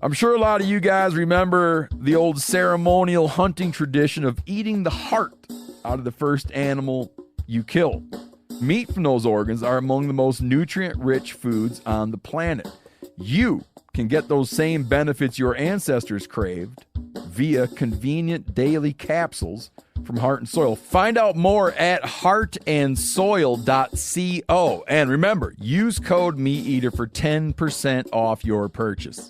I'm sure a lot of you guys remember the old ceremonial hunting tradition of eating the heart out of the first animal you kill. Meat from those organs are among the most nutrient-rich foods on the planet. You can get those same benefits your ancestors craved via convenient daily capsules from Heart and Soil. Find out more at heartandsoil.co. And remember, use code MeatEater for 10% off your purchase.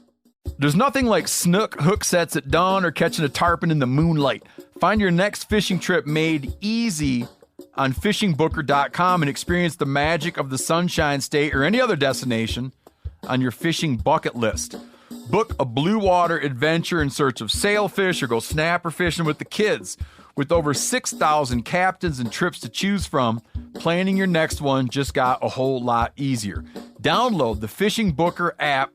There's nothing like snook hook sets at dawn or catching a tarpon in the moonlight. Find your next fishing trip made easy on fishingbooker.com and experience the magic of the Sunshine State or any other destination on your fishing bucket list. Book a blue water adventure in search of sailfish or go snapper fishing with the kids. With over 6,000 captains and trips to choose from, planning your next one just got a whole lot easier. Download the Fishing Booker app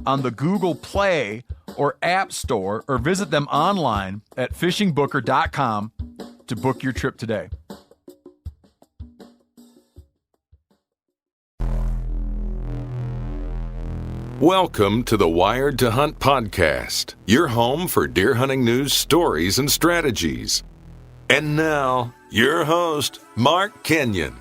on the Google Play or App Store or visit them online at fishingbooker.com to book your trip today. Welcome to the Wired to Hunt podcast, your home for deer hunting news, stories, and strategies. And now, your host, Mark Kenyon.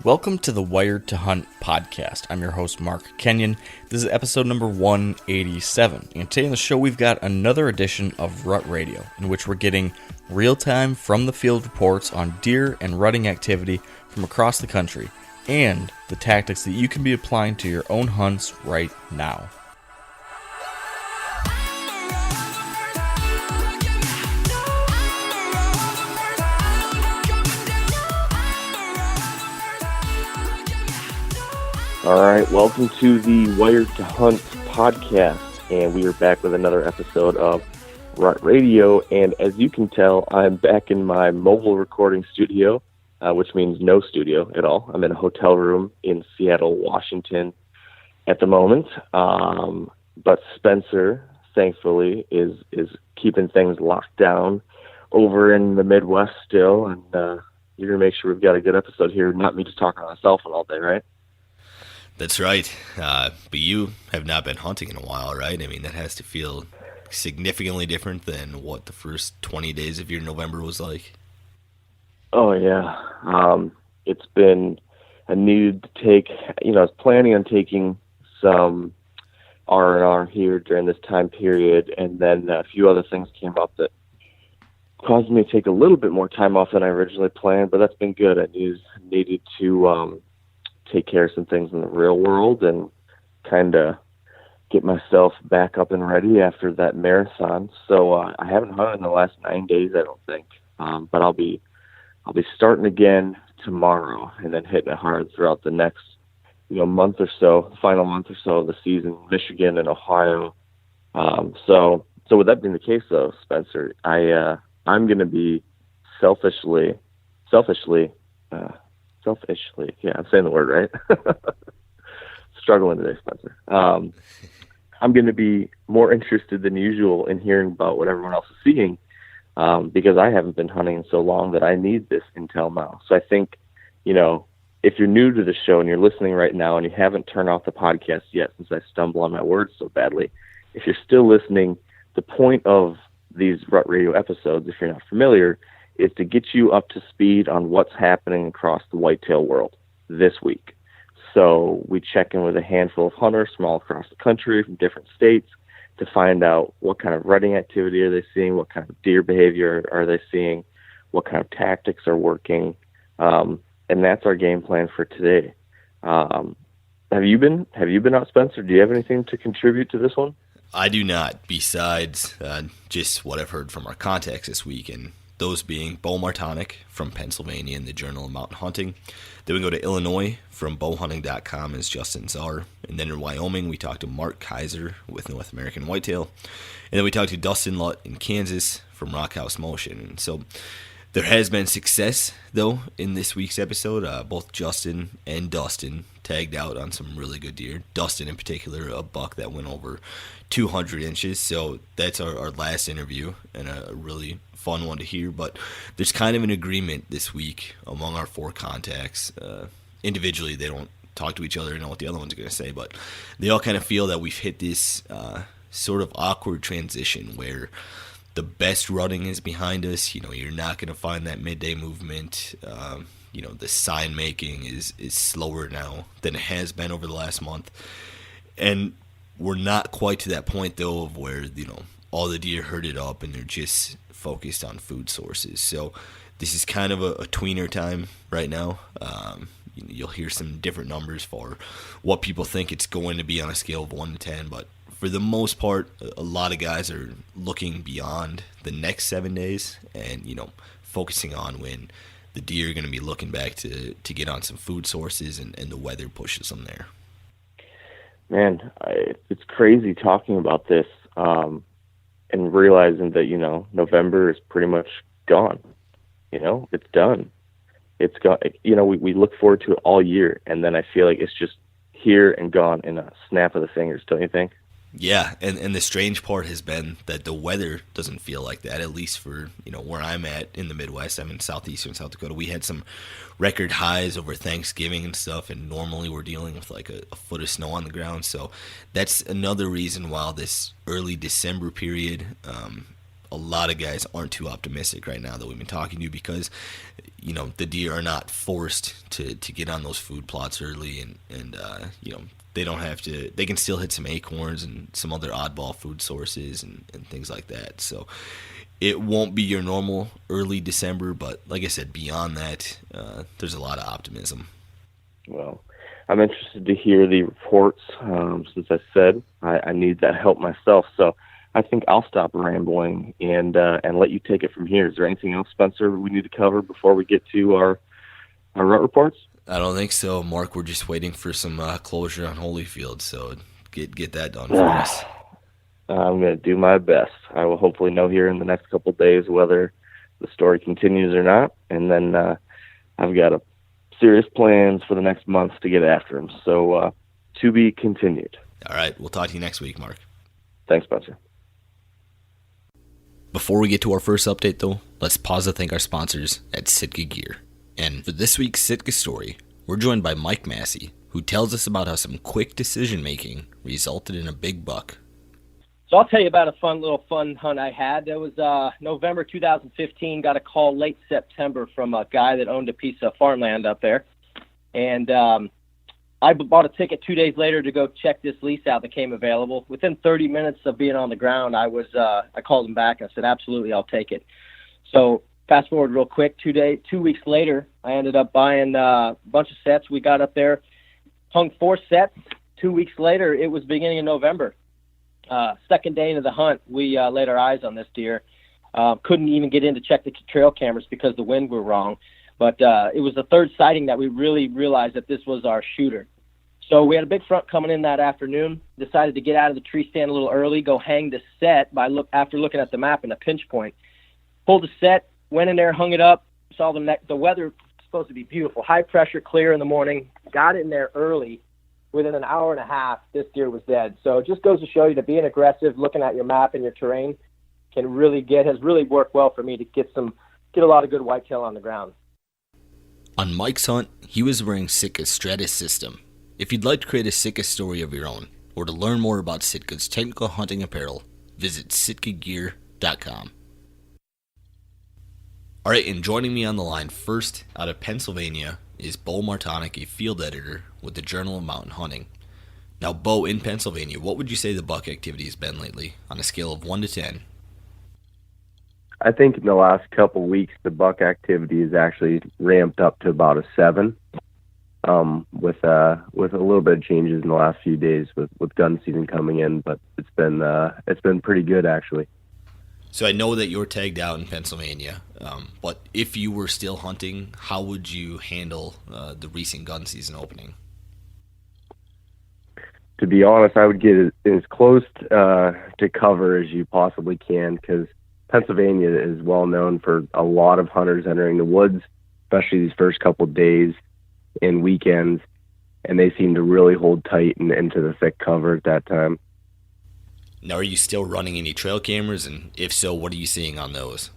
Welcome to the Wired to Hunt podcast. I'm your host, Mark Kenyon. This is episode number 187. And today on the show, we've got another edition of Rut Radio, in which we're getting real-time from-the-field reports on deer and rutting activity from across the country, and the tactics that you can be applying to your own hunts right now. All right, welcome to the Wired to Hunt podcast, and we are back with another episode of Rut Radio. And as you can tell, I'm back in my mobile recording studio, which means no studio at all. I'm in a hotel room in Seattle, Washington at the moment. But Spencer, thankfully, is keeping things locked down over in the Midwest still. And you're going to make sure we've got a good episode here, not me just talking on my cell phone all day, right? That's right. But you have not been hunting in a while, right? I mean, that has to feel significantly different than what the first 20 days of your November was like. Oh, yeah. It's been a need to take, I was planning on taking some R&R here during this time period, and then a few other things came up that caused me to take a little bit more time off than I originally planned, but that's been good. I needed to take care of some things in the real world and kind of get myself back up and ready after that marathon. So I haven't hunted in the last 9 days, I don't think, but I'll be starting again tomorrow and then hitting it hard throughout the next, month or so, the final month or so of the season, Michigan and Ohio. So with that being the case, though, Spencer, I'm going to be selfishly, yeah, I'm saying the word right. Struggling today, Spencer. I'm going to be more interested than usual in hearing about what everyone else is seeing, because I haven't been hunting in so long that I need this intel now. So I think, if you're new to the show and you're listening right now and you haven't turned off the podcast yet, since I stumble on my words so badly, if you're still listening, the point of these Rut Radio episodes, if you're not familiar, is to get you up to speed on what's happening across the whitetail world this week. So we check in with a handful of hunters from all across the country, from different states, to find out what kind of rutting activity are they seeing, what kind of deer behavior are they seeing, what kind of tactics are working, and that's our game plan for today. Have you been out, Spencer? Do you have anything to contribute to this one? I do not, besides just what I've heard from our contacts this week, and those being Bo Martonic from Pennsylvania in the Journal of Mountain Hunting. Then we go to Illinois from bowhunting.com is Justin Czar. And then in Wyoming, we talked to Mark Kaiser with North American Whitetail. And then we talked to Dustin Lutt in Kansas from Rockhouse Motion. And so there has been success, though, in this week's episode. Both Justin and Dustin tagged out on some really good deer. Dustin, in particular, a buck that went over 200 inches. So that's our last interview, and a really fun one to hear. But there's kind of an agreement this week among our four contacts. Individually, they don't talk to each other and know what the other one's going to say, but they all kind of feel that we've hit this sort of awkward transition where the best running is behind us. You're not going to find that midday movement. The sign making is slower now than it has been over the last month. And we're not quite to that point, though, of where, all the deer herded up and they're just focused on food sources. So this is kind of a tweener time right now. You'll hear some different numbers for what people think it's going to be on a scale of 1 to 10, but for the most part, a lot of guys are looking beyond the next 7 days and, focusing on when the deer are going to be looking back to get on some food sources and the weather pushes them there. Man, it's crazy talking about this and realizing that, November is pretty much gone. It's done. It's gone. We look forward to it all year, and then I feel like it's just here and gone in a snap of the fingers, don't you think? Yeah, and the strange part has been that the weather doesn't feel like that, at least for, where I'm at in the Midwest. I'm in southeastern South Dakota. We had some record highs over Thanksgiving and stuff, and normally we're dealing with like a foot of snow on the ground. So that's another reason why this early December period, a lot of guys aren't too optimistic right now that we've been talking to, because, the deer are not forced to get on those food plots early, and they don't have to. They can still hit some acorns and some other oddball food sources and things like that. So it won't be your normal early December, but like I said, beyond that, there's a lot of optimism. Well, I'm interested to hear the reports. Since I said I need that help myself, so I think I'll stop rambling and let you take it from here. Is there anything else, Spencer, we need to cover before we get to our rut reports? I don't think so, Mark. We're just waiting for some closure on Holyfield, so get that done for us. I'm going to do my best. I will hopefully know here in the next couple of days whether the story continues or not, and then I've got serious plans for the next month to get after him. So to be continued. All right, we'll talk to you next week, Mark. Thanks, Spencer. Before we get to our first update, though, let's pause to thank our sponsors at Sitka Gear. And for this week's Sitka story, we're joined by Mike Massey, who tells us about how some quick decision-making resulted in a big buck. So I'll tell you about a fun hunt I had. It was November 2015, got a call late September from a guy that owned a piece of farmland up there. And I bought a ticket 2 days later to go check this lease out that came available. Within 30 minutes of being on the ground, I called him back and I said, absolutely, I'll take it. So fast forward real quick, 2 weeks later, I ended up buying a bunch of sets. We got up there, hung 4 sets. 2 weeks later, it was beginning of November. Second day into the hunt, we laid our eyes on this deer. Couldn't even get in to check the trail cameras because the wind were wrong. But it was the third sighting that we really realized that this was our shooter. So we had a big front coming in that afternoon, decided to get out of the tree stand a little early, go hang the set after looking at the map and a pinch point. Pulled the set, went in there, hung it up, saw the weather supposed to be beautiful, high pressure, clear in the morning, got in there early. Within an hour and a half, this deer was dead. So it just goes to show you that being aggressive, looking at your map and your terrain has really worked well for me to get a lot of good whitetail on the ground. On Mike's hunt, he was wearing Sitka's Stratus system. If you'd like to create a Sitka story of your own, or to learn more about Sitka's technical hunting apparel, visit sitkagear.com. All right, and joining me on the line first out of Pennsylvania is Bo Martonic, a field editor with the Journal of Mountain Hunting. Now, Bo, in Pennsylvania, what would you say the buck activity has been lately on a scale of 1 to 10? I think in the last couple weeks, the buck activity has actually ramped up to about a 7. With a little bit of changes in the last few days with gun season coming in, but it's been pretty good actually. So I know that you're tagged out in Pennsylvania, but if you were still hunting, how would you handle the recent gun season opening? To be honest, I would get as close to cover as you possibly can, because Pennsylvania is well known for a lot of hunters entering the woods, especially these first couple of days and weekends, and they seem to really hold tight and into the thick cover at that time. Now, are you still running any trail cameras, and if so, what are you seeing on those?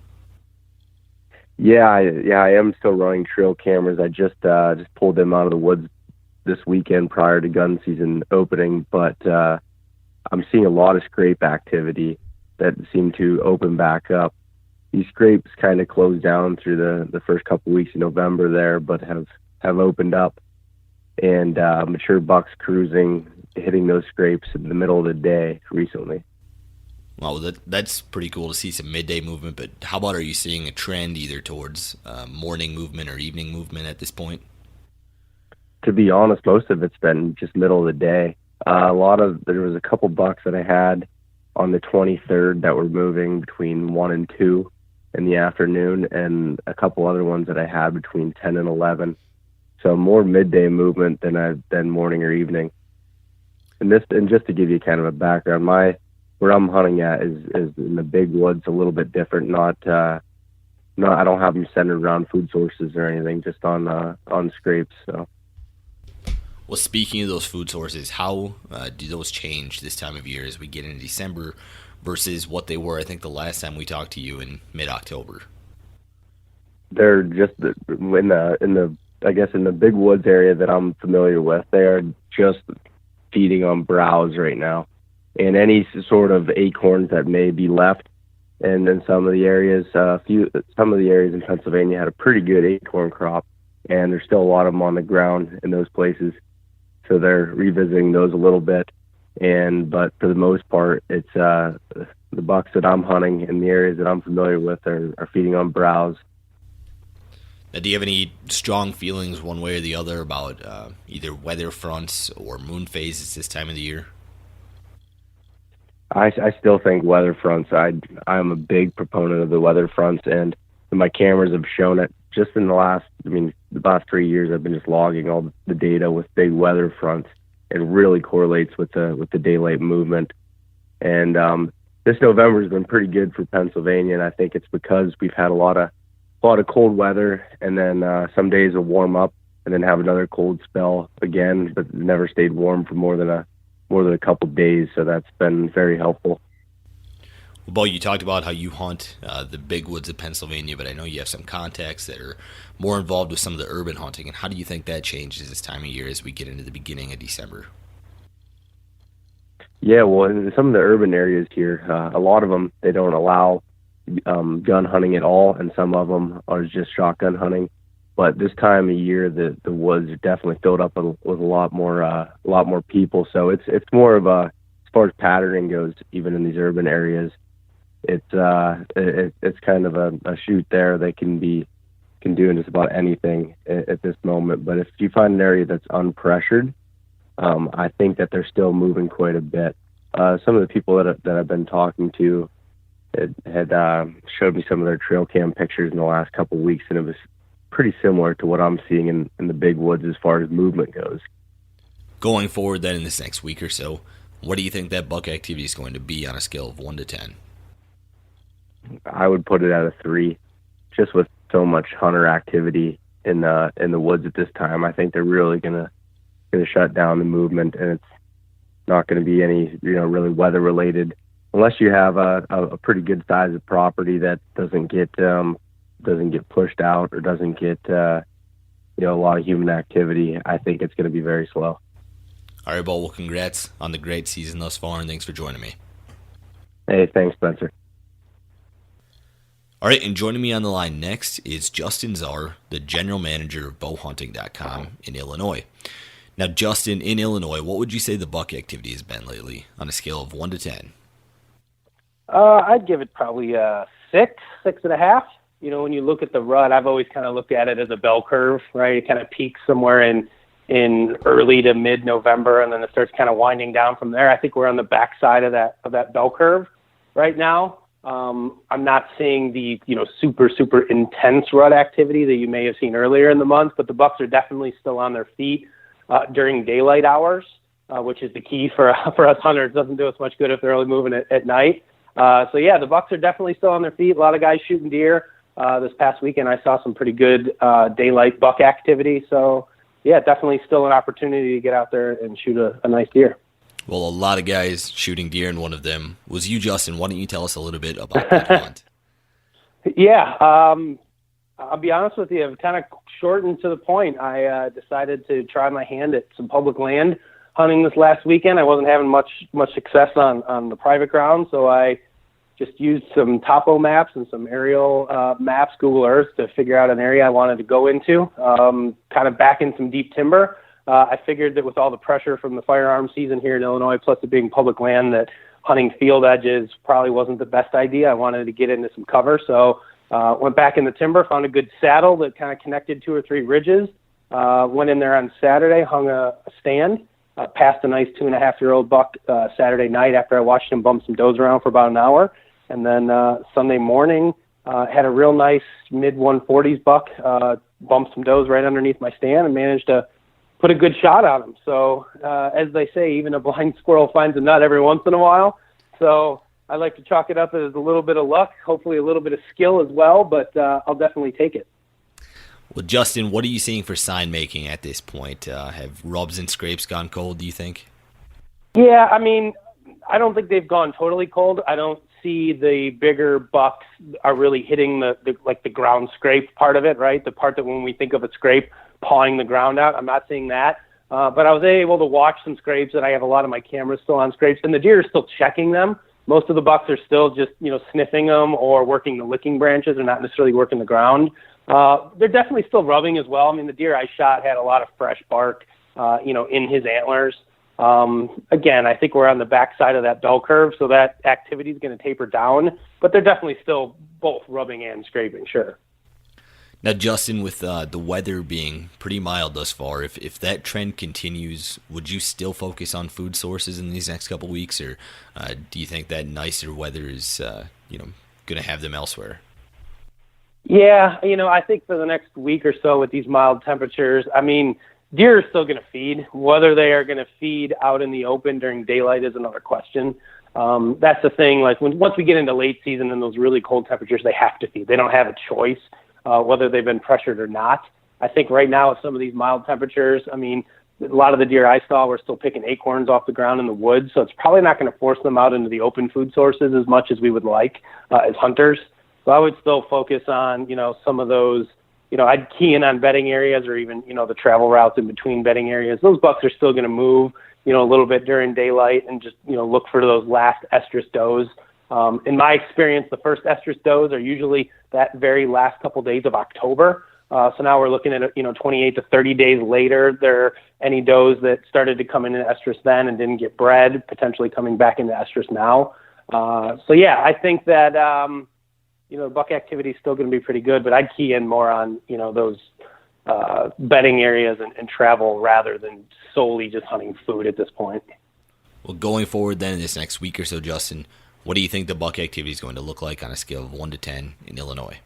Yeah, I am still running trail cameras. I just pulled them out of the woods this weekend prior to gun season opening, but I'm seeing a lot of scrape activity that seem to open back up. These scrapes kind of closed down through the first couple weeks of November there, but have opened up, and mature bucks cruising, hitting those scrapes in the middle of the day recently. Well, that's pretty cool to see some midday movement, but how about, are you seeing a trend either towards morning movement or evening movement at this point? To be honest, most of it's been just middle of the day. There was a couple bucks that I had on the 23rd that were moving between 1 and 2 in the afternoon, and a couple other ones that I had between 10 and 11. So more midday movement than morning or evening. And just to give you kind of a background, where I'm hunting at is in the big woods, a little bit different. I don't have them centered around food sources or anything, just on scrapes. So. Well, speaking of those food sources, how do those change this time of year as we get into December versus what they were, I think, the last time we talked to you in mid-October? They're just in the big woods area that I'm familiar with. They are just feeding on browse right now, and any sort of acorns that may be left. And then some of the areas in Pennsylvania had a pretty good acorn crop, and there's still a lot of them on the ground in those places. So they're revisiting those a little bit, but for the most part, it's the bucks that I'm hunting in the areas that I'm familiar with are feeding on browse. Now, do you have any strong feelings one way or the other about either weather fronts or moon phases this time of the year? I still think weather fronts. I'm a big proponent of the weather fronts, and my cameras have shown it. Just in the last 3 years, I've been just logging all the data with big weather fronts. It really correlates with the daylight movement. And this November has been pretty good for Pennsylvania, and I think it's because we've had a lot of cold weather, and then some days will warm up, and then have another cold spell again, but never stayed warm for more than a couple days. So that's been very helpful. Well, Bo, you talked about how you hunt the big woods of Pennsylvania, but I know you have some contacts that are more involved with some of the urban hunting. And how do you think that changes this time of year as we get into the beginning of December? Yeah, well, in some of the urban areas here, a lot of them, they don't allow gun hunting at all, and some of them are just shotgun hunting. But this time of year, the woods are definitely filled up with a lot more people. So it's more of a, as far as patterning goes, even in these urban areas, it's kind of a shoot there. They can do just about anything at this moment. But if you find an area that's unpressured, I think that they're still moving quite a bit. Some of the people that I've been talking to had showed me some of their trail cam pictures in the last couple of weeks, and it was pretty similar to what I'm seeing in the big woods as far as movement goes. Going forward then in this next week or so, what do you think that buck activity is going to be on a scale of 1 to 10? I would put it at a 3, just with so much hunter activity in the woods at this time. I think they're really gonna shut down the movement, and it's not going to be any really weather related, unless you have a pretty good size of property that doesn't get pushed out or doesn't get a lot of human activity. I think it's going to be very slow. All right, Bo, well, congrats on the great season thus far, and thanks for joining me. Hey, thanks, Spencer. All right, and joining me on the line next is Justin Czar, the general manager of bowhunting.com in Illinois. Now, Justin, in Illinois, what would you say the buck activity has been lately on a scale of 1 to 10? I'd give it probably a 6, 6.5. When you look at the rut, I've always kind of looked at it as a bell curve, right? It kind of peaks somewhere in early to mid-November, and then it starts kind of winding down from there. I think we're on the backside of that bell curve right now. I'm not seeing the super, super intense rut activity that you may have seen earlier in the month, but the bucks are definitely still on their feet during daylight hours, which is the key for us hunters. It doesn't do us much good if they're only moving at night. So yeah, the bucks are definitely still on their feet. A lot of guys shooting deer. This past weekend, I saw some pretty good daylight buck activity. So yeah, definitely still an opportunity to get out there and shoot a nice deer. Well, a lot of guys shooting deer, and one of them was you, Justin. Why don't you tell us a little bit about that hunt? Yeah, I'll be honest with you, kind of short and to the point. I decided to try my hand at some public land hunting this last weekend. I wasn't having much success on the private ground, so I just used some topo maps and some aerial maps, Google Earth, to figure out an area I wanted to go into, kind of back in some deep timber. I figured that with all the pressure from the firearm season here in Illinois, plus it being public land, that hunting field edges probably wasn't the best idea. I wanted to get into some cover, so went back in the timber, found a good saddle that kind of connected 2 or 3 ridges, went in there on Saturday, hung a stand, passed a nice 2.5-year-old buck Saturday night after I watched him bump some does around for about an hour. And then Sunday morning, had a real nice mid-140s buck, bumped some does right underneath my stand and managed to put a good shot on him. So as they say, even a blind squirrel finds a nut every once in a while. So I like to chalk it up as a little bit of luck, hopefully a little bit of skill as well, but I'll definitely take it. Well, Justin, what are you seeing for sign making at this point? Have rubs and scrapes gone cold, do you think? Yeah, I mean, I don't think they've gone totally cold. I don't see the bigger bucks are really hitting the ground scrape part of it, right? The part that when we think of a scrape, pawing the ground out. I'm not seeing that. But I was able to watch some scrapes, and I have a lot of my cameras still on scrapes, and the deer are still checking them. Most of the bucks are still just, sniffing them or working the licking branches. They're not necessarily working the ground. They're definitely still rubbing as well. I mean, the deer I shot had a lot of fresh bark, in his antlers. Again, I think we're on the backside of that bell curve, so that activity is going to taper down, but they're definitely still both rubbing and scraping, sure. Now, Justin, with the weather being pretty mild thus far, if that trend continues, would you still focus on food sources in these next couple weeks, or do you think that nicer weather is, going to have them elsewhere? Yeah, I think for the next week or so with these mild temperatures, I mean, deer are still going to feed. Whether they are going to feed out in the open during daylight is another question. That's the thing. Like once we get into late season and those really cold temperatures, they have to feed. They don't have a choice. Whether they've been pressured or not. I think right now with some of these mild temperatures, I mean, a lot of the deer I saw were still picking acorns off the ground in the woods, so it's probably not going to force them out into the open food sources as much as we would like as hunters. So I would still focus on, some of those, I'd key in on bedding areas or even, the travel routes in between bedding areas. Those bucks are still going to move, a little bit during daylight and just, look for those last estrus does. In my experience, the first estrus does are usually that very last couple days of October. So now we're looking at, 28 to 30 days later, there are any does that started to come into estrus then and didn't get bred, potentially coming back into estrus now. So yeah, I think that, buck activity is still going to be pretty good, but I'd key in more on, those bedding areas and travel rather than solely just hunting food at this point. Well, going forward then in this next week or so, Justin, what do you think the buck activity is going to look like on a scale of 1 to 10 in Illinois?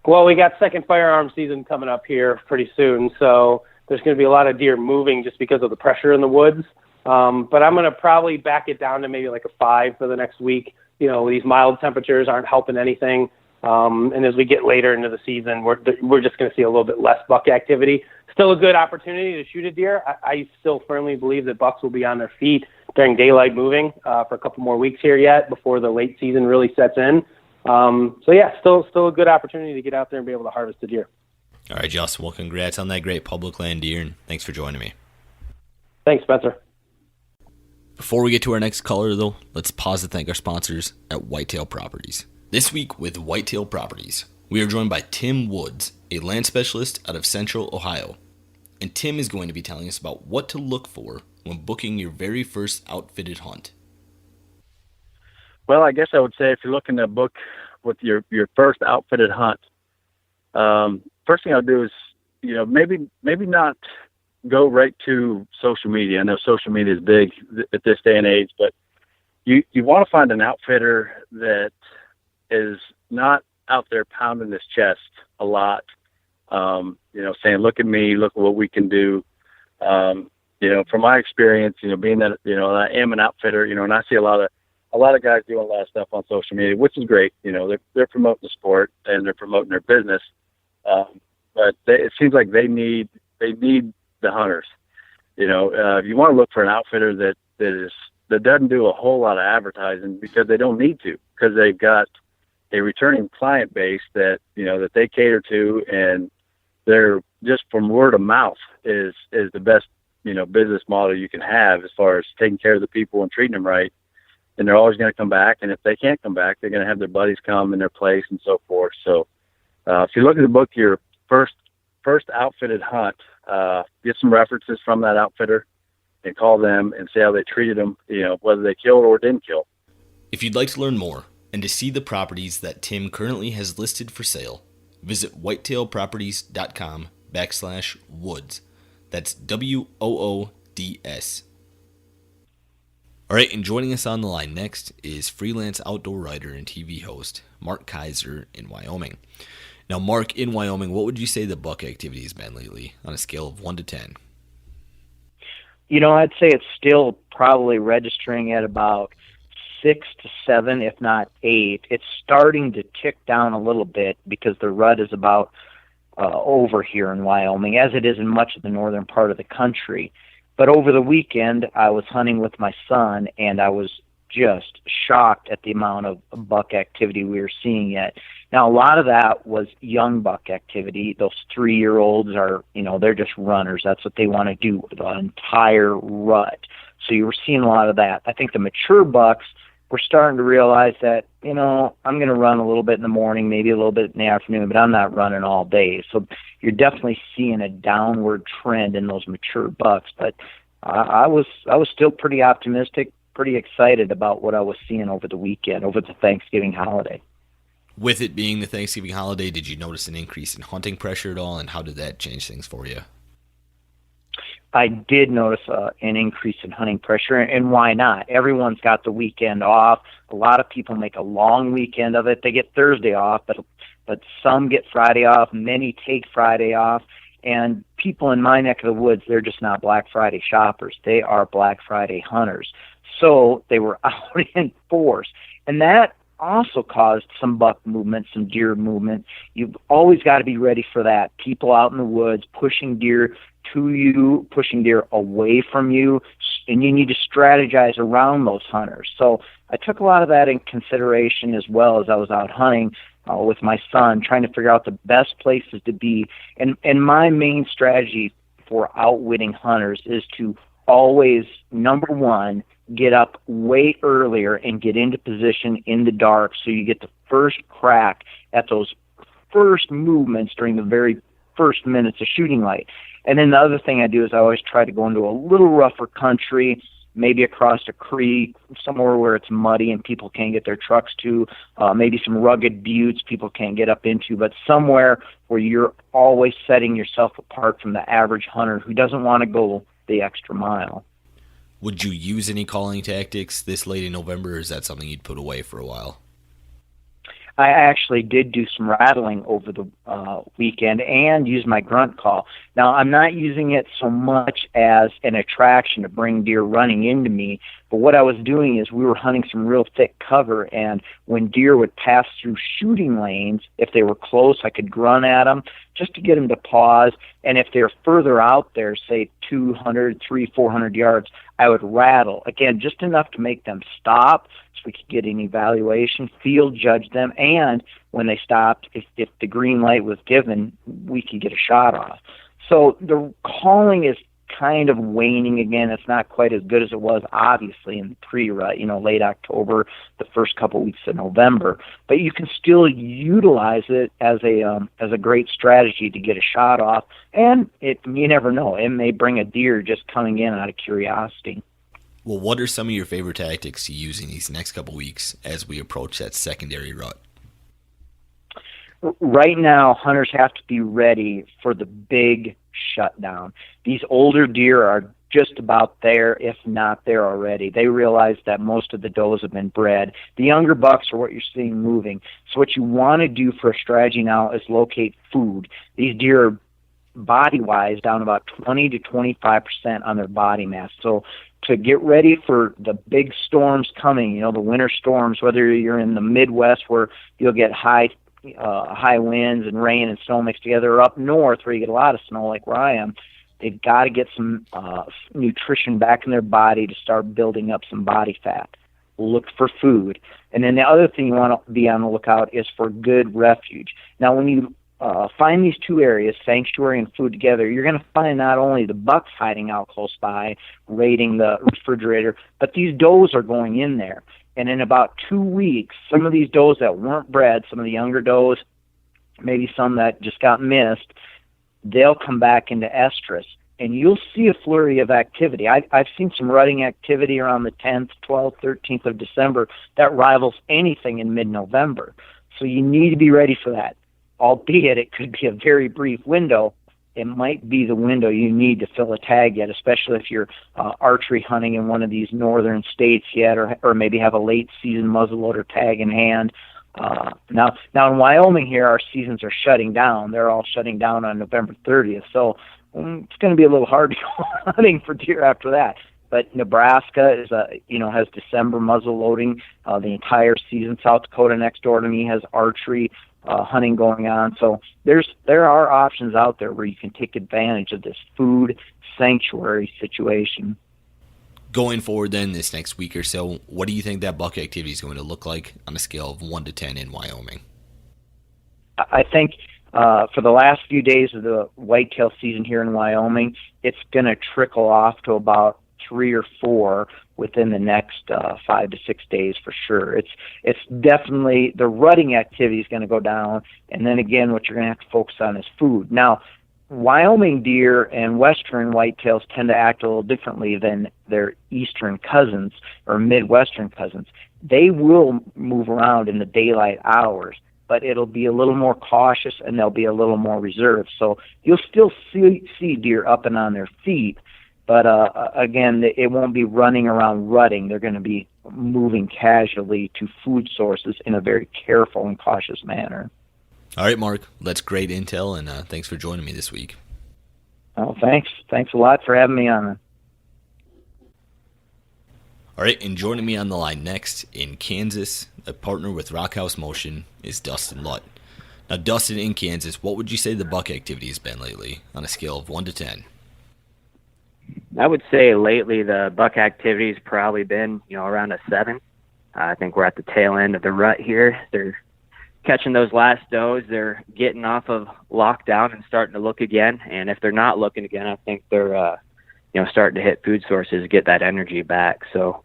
Well, we got second firearm season coming up here pretty soon, so there's going to be a lot of deer moving just because of the pressure in the woods. But I'm going to probably back it down to maybe like a 5 for the next week. These mild temperatures aren't helping anything. And as we get later into the season, we're just going to see a little bit less buck activity. Still a good opportunity to shoot a deer. I still firmly believe that bucks will be on their feet during daylight moving for a couple more weeks here yet before the late season really sets in. So yeah, still a good opportunity to get out there and be able to harvest a deer. All right, Justin. Well, congrats on that great public land deer, and thanks for joining me. Thanks, Spencer. Before we get to our next caller, though, let's pause to thank our sponsors at Whitetail Properties. This week with Whitetail Properties, we are joined by Tim Woods, a land specialist out of Central Ohio. And Tim is going to be telling us about what to look for when booking your very first outfitted hunt. Well, I guess I would say if you're looking to book with your first outfitted hunt, first thing I'll do is, maybe not go right to social media. I know social media is big at this day and age, but you want to find an outfitter that is not out there pounding his chest a lot, saying, look at me, look at what we can do. From my experience, being that, I am an outfitter, and I see a lot of guys doing a lot of stuff on social media, which is great. They're promoting the sport and they're promoting their business. But it seems like they need the hunters. If you want to look for an outfitter that doesn't do a whole lot of advertising because they don't need to, because they've got a returning client base that that they cater to, and they're just from word of mouth is the business model you can have as far as taking care of the people and treating them right. And they're always going to come back. And if they can't come back, they're going to have their buddies come in their place and so forth. So if you look at the book, your first outfitted hunt, get some references from that outfitter and call them and see how they treated them, whether they killed or didn't kill. If you'd like to learn more and to see the properties that Tim currently has listed for sale, visit whitetailproperties.com/woods. That's WOODS. All right, and joining us on the line next is freelance outdoor writer and TV host Mark Kaiser in Wyoming. Now, Mark, in Wyoming, what would you say the buck activity has been lately on a scale of 1 to 10? I'd say it's still probably registering at about 6 to 7, if not 8. It's starting to tick down a little bit because the rut is about over here in Wyoming, as it is in much of the northern part of the country. But over the weekend, I was hunting with my son, and I was just shocked at the amount of buck activity we were seeing yet. Now, a lot of that was young buck activity. Those 3-year-olds are, they're just runners. That's what they want to do the entire rut. So you were seeing a lot of that. I think the mature bucks were starting to realize that, I'm going to run a little bit in the morning, maybe a little bit in the afternoon, but I'm not running all day. So you're definitely seeing a downward trend in those mature bucks. But I was still pretty optimistic, pretty excited about what I was seeing over the weekend, over the Thanksgiving holiday. With it being the Thanksgiving holiday, did you notice an increase in hunting pressure at all, and how did that change things for you? I did notice an increase in hunting pressure, and why not? Everyone's got the weekend off. A lot of people make a long weekend of it. They get Thursday off, but some get Friday off. Many take Friday off. And people in my neck of the woods, they're just not Black Friday shoppers. They are Black Friday hunters. So they were out in force. And that also caused some buck movement, some deer movement. You've always got to be ready for that. People out in the woods pushing deer to you, pushing deer away from you, and you need to strategize around those hunters. So I took a lot of that in consideration as well as I was out hunting with my son, trying to figure out the best places to be. And my main strategy for outwitting hunters is to always, number one, get up way earlier and get into position in the dark so you get the first crack at those first movements during the very first minutes of shooting light. And then the other thing I do is I always try to go into a little rougher country, maybe across a creek, somewhere where it's muddy and people can't get their trucks to, maybe some rugged buttes people can't get up into, but somewhere where you're always setting yourself apart from the average hunter who doesn't want to go the extra mile. Would you use any calling tactics this late in November, or is that something you'd put away for a while? I actually did do some rattling over the weekend and use my grunt call. Now, I'm not using it so much as an attraction to bring deer running into me, but what I was doing is we were hunting some real thick cover, and when deer would pass through shooting lanes, if they were close, I could grunt at them just to get them to pause, and if they're further out there, say 200, 300, 400 yards, I would rattle, again, just enough to make them stop so we could get an evaluation, field judge them, and when they stopped, if the green light was given, we could get a shot off. So the calling is kind of waning again. It's not quite as good as it was, obviously, in the pre-rut, late October, the first couple weeks of November. But you can still utilize it as a great strategy to get a shot off, and you never know. It may bring a deer just coming in out of curiosity. Well, what are some of your favorite tactics to use in these next couple weeks as we approach that secondary rut? Right now, hunters have to be ready for the big shutdown. These older deer are just about there, if not there already. They realize that most of the does have been bred. The younger bucks are what you're seeing moving. So what you want to do for a strategy now is locate food. These deer are body-wise down about 20 to 25% on their body mass. So to get ready for the big storms coming, the winter storms, whether you're in the Midwest where you'll get high winds and rain and snow mixed together, or up north where you get a lot of snow like where I am, they've got to get some nutrition back in their body to start building up some body fat. Look for food. And then the other thing you want to be on the lookout is for good refuge. Now, when you find these two areas, sanctuary and food together, you're going to find not only the bucks hiding out close by, raiding the refrigerator, but these does are going in there. And in about 2 weeks, some of these does that weren't bred, some of the younger does, maybe some that just got missed, they'll come back into estrus. And you'll see a flurry of activity. I've seen some rutting activity around the 10th, 12th, 13th of December that rivals anything in mid-November. So you need to be ready for that. Albeit it could be a very brief window, it might be the window you need to fill a tag yet, especially if you're archery hunting in one of these northern states yet, or maybe have a late season muzzleloader tag in hand. Now in Wyoming here, our seasons are shutting down. They're all shutting down on November 30th. So it's going to be a little hard to go hunting for deer after that. But Nebraska is has December muzzle loading the entire season. South Dakota next door to me has archery hunting going on. So there are options out there where you can take advantage of this food sanctuary situation. Going forward then this next week or so, what do you think that buck activity is going to look like on a scale of 1 to 10 in Wyoming? I think for the last few days of the whitetail season here in Wyoming, it's going to trickle off to about 3 or 4 within the next 5 to 6 days for sure. It's definitely, the rutting activity is going to go down, and then again what you're going to have to focus on is food. Now, Wyoming deer and western whitetails tend to act a little differently than their eastern cousins or midwestern cousins. They will move around in the daylight hours, but it'll be a little more cautious and they'll be a little more reserved. So you'll still see deer up and on their feet, but again, it won't be running around rutting. They're going to be moving casually to food sources in a very careful and cautious manner. All right, Mark, that's great intel, and thanks for joining me this week. Oh, thanks. Thanks a lot for having me on. All right, and joining me on the line next in Kansas, a partner with Rockhouse Motion, is Dustin Lutt. Now, Dustin, in Kansas, what would you say the buck activity has been lately on a scale of 1 to 10? I would say lately the buck activity's probably been, around a 7. I think we're at the tail end of the rut here. They're catching those last does. They're getting off of lockdown and starting to look again. And if they're not looking again, I think they're, starting to hit food sources, get that energy back. So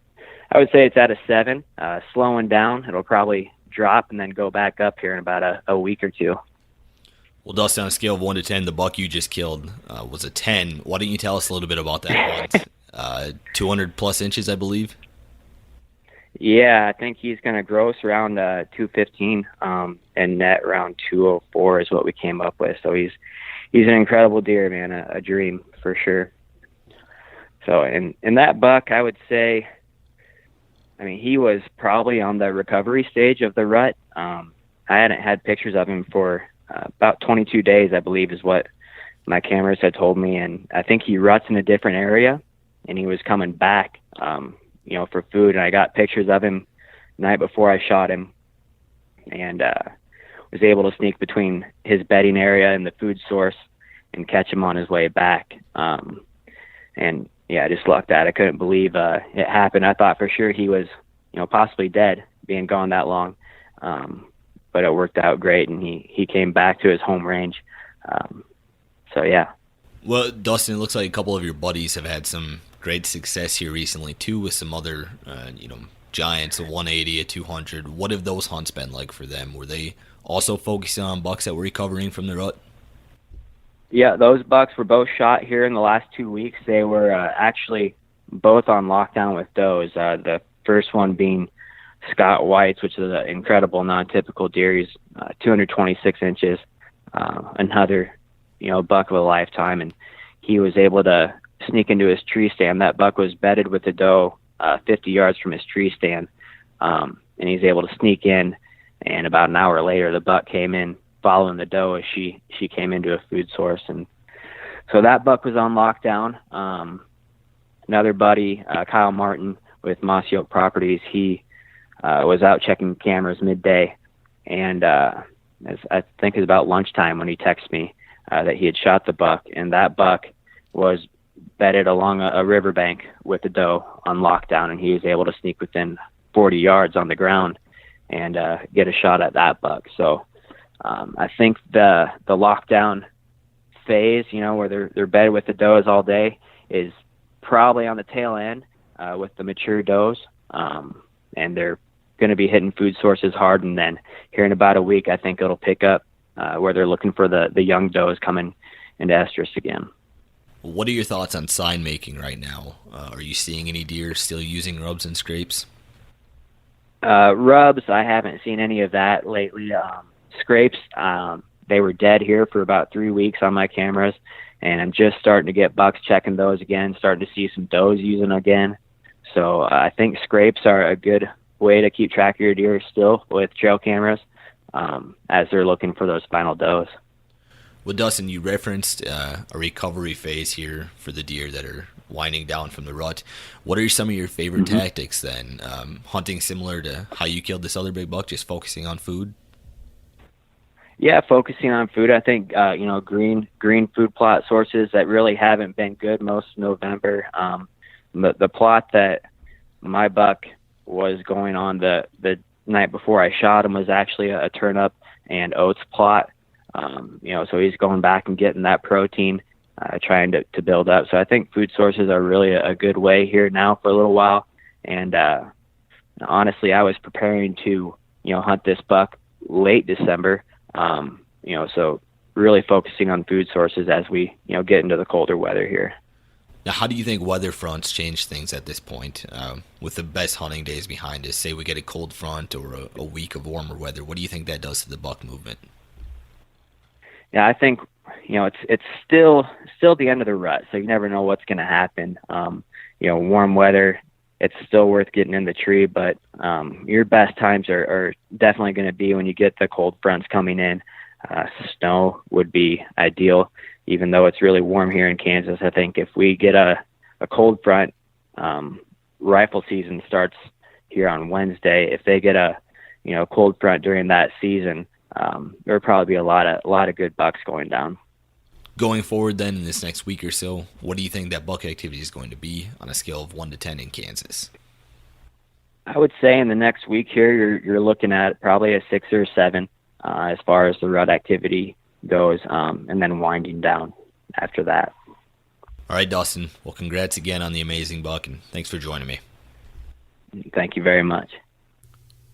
I would say it's at a 7, slowing down. It'll probably drop and then go back up here in about a week or 2. Well, Dustin, on a scale of 1 to 10, the buck you just killed was a 10. Why don't you tell us a little bit about that hunt? 200 plus inches, I believe. Yeah, I think he's going to gross around 215 and net around 204 is what we came up with. So he's an incredible deer, man, a dream for sure. So in that buck, I would say, he was probably on the recovery stage of the rut. I hadn't had pictures of him for about 22 days, I believe, is what my cameras had told me. And I think he ruts in a different area, and he was coming back, for food. And I got pictures of him the night before I shot him, and was able to sneak between his bedding area and the food source and catch him on his way back. And yeah, I just lucked out. I couldn't believe it happened. I thought for sure he was, possibly dead, being gone that long. But it worked out great, and he came back to his home range. So yeah. Well, Dustin, it looks like a couple of your buddies have had some great success here recently too, with some other, giants, a 180, a 200. What have those hunts been like for them? Were they also focusing on bucks that were recovering from the rut? Yeah, those bucks were both shot here in the last 2 weeks. They were actually both on lockdown with does. The first one being Scott White's, which is an incredible non-typical deer. He's 226 inches, another, buck of a lifetime. And he was able to sneak into his tree stand. That buck was bedded with the doe 50 yards from his tree stand. And he's able to sneak in. And about an hour later, the buck came in following the doe as she came into a food source. And so that buck was on lockdown. Another buddy, Kyle Martin with Mossy Oak Properties, he was out checking cameras midday, and I think it was about lunchtime when he texted me that he had shot the buck, and that buck was bedded along a riverbank with the doe on lockdown, and he was able to sneak within 40 yards on the ground and get a shot at that buck. So I think the lockdown phase, where they're bedded with the does all day, is probably on the tail end with the mature does, and they're going to be hitting food sources hard. And then here in about a week, I think it'll pick up where they're looking for the young does coming into estrus again. What are your thoughts on sign making right now? Are you seeing any deer still using rubs and scrapes? Rubs, I haven't seen any of that lately. Scrapes, they were dead here for about 3 weeks on my cameras, and I'm just starting to get bucks checking those again, starting to see some does using again. So I think scrapes are a good way to keep track of your deer still with trail cameras as they're looking for those final does. Well, Dustin, you referenced a recovery phase here for the deer that are winding down from the rut. What are some of your favorite tactics then? Hunting similar to how you killed this other big buck, just focusing on food? Yeah, focusing on food. I think green food plot sources that really haven't been good most of November. The plot that my buck was going on the night before I shot him was actually a turnip and oats plot. So he's going back and getting that protein, trying to build up. So I think food sources are really a good way here now for a little while. And honestly, I was preparing to hunt this buck late December. So really focusing on food sources as we, get into the colder weather here. Now, how do you think weather fronts change things at this point? With the best hunting days behind us, say we get a cold front or a week of warmer weather, what do you think that does to the buck movement? Yeah, I think, it's still the end of the rut, so you never know what's going to happen. Warm weather, it's still worth getting in the tree, but your best times are definitely going to be when you get the cold fronts coming in. Snow would be ideal, even though it's really warm here in Kansas. I think if we get a cold front, rifle season starts here on Wednesday. If they get a cold front during that season, there'll probably be a lot of good bucks going down. Going forward then in this next week or so, what do you think that buck activity is going to be on a scale of 1 to 10 in Kansas? I would say in the next week here, you're looking at probably a 6 or 7 as far as the rut activity goes, and then winding down after that. All right, Dustin. Well, congrats again on the amazing buck, and thanks for joining me. Thank you very much.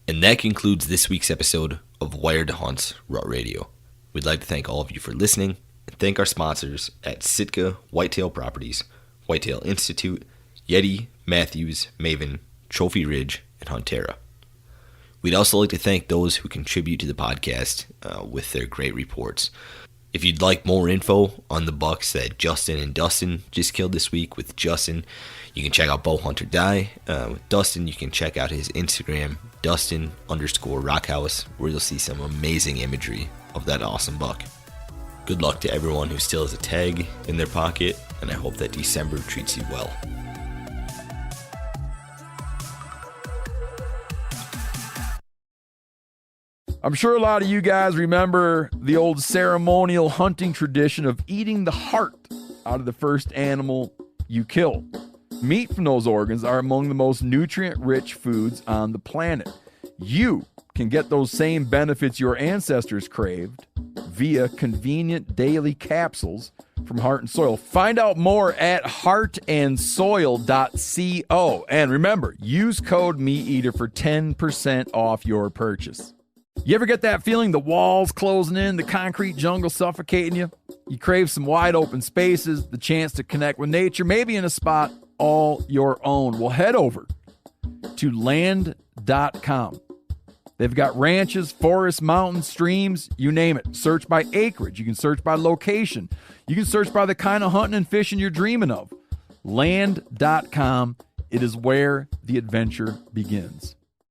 And that concludes this week's episode of Wired to Hunt's Rut Radio. We'd like to thank all of you for listening, and thank our sponsors at Sitka Whitetail Properties, Whitetail Institute, Yeti, Matthews, Maven, Trophy Ridge, and Huntera. We'd also like to thank those who contribute to the podcast with their great reports. If you'd like more info on the bucks that Justin and Dustin just killed this week, with Justin, you can check out Bow Hunter Die. With Dustin, you can check out his Instagram, Dustin_Rockhouse, where you'll see some amazing imagery of that awesome buck. Good luck to everyone who still has a tag in their pocket, and I hope that December treats you well. I'm sure a lot of you guys remember the old ceremonial hunting tradition of eating the heart out of the first animal you kill. Meat from those organs are among the most nutrient-rich foods on the planet. You can get those same benefits your ancestors craved via convenient daily capsules from Heart and Soil. Find out more at heartandsoil.co. And remember, use code MeatEater for 10% off your purchase. You ever get that feeling the walls closing in, the concrete jungle suffocating you? You crave some wide open spaces, the chance to connect with nature, maybe in a spot all your own. Well, head over to land.com. They've got ranches, forests, mountains, streams, you name it. Search by acreage. You can search by location. You can search by the kind of hunting and fishing you're dreaming of. Land.com. It is where the adventure begins.